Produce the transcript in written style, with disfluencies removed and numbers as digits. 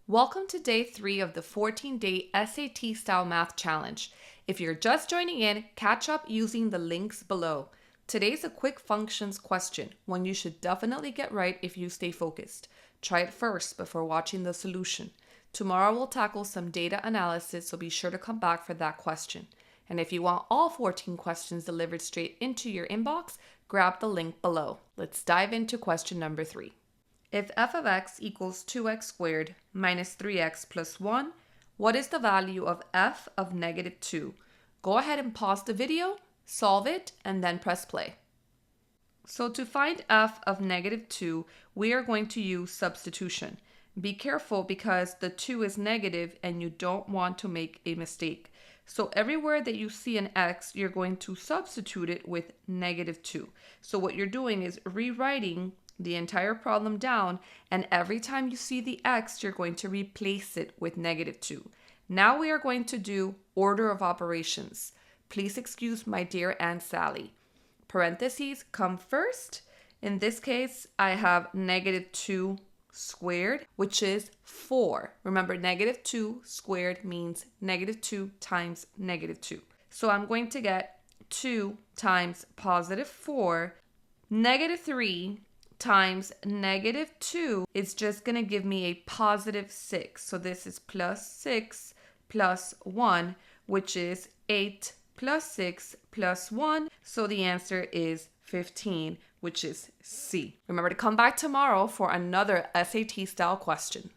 Welcome to day 3 of the 14-day SAT Style Math Challenge. If you're just joining in, catch up using the links below. Today's a quick functions question, one you should definitely get right if you stay focused. Try it first before watching the solution. Tomorrow we'll tackle some data analysis, so be sure to come back for that question. And if you want all 14 questions delivered straight into your inbox, grab the link below. Let's dive into question number 3. If f of x equals 2x squared minus 3x plus 1, what is the value of f of negative 2? Go ahead and pause the video, solve it, and then press play. So to find f of negative 2, we are going to use substitution. Be careful because the 2 is negative and you don't want to make a mistake. So everywhere that you see an x, you're going to substitute it with negative 2. So what you're doing is rewriting the entire problem down, and every time you see the x, you're going to replace it with negative 2. Now we are going to do order of operations. Please excuse my dear Aunt Sally. Parentheses come first. In this case, I have negative 2 squared, which is 4. Remember, negative 2 squared means negative 2 times negative 2. So I'm going to get 2 times positive 4. Negative 3 times negative 2 is just going to give me a positive 6. So this is plus 6 plus 1, which is 8 plus 6 plus 1. So the answer is 15, which is C. Remember to come back tomorrow for another SAT style question.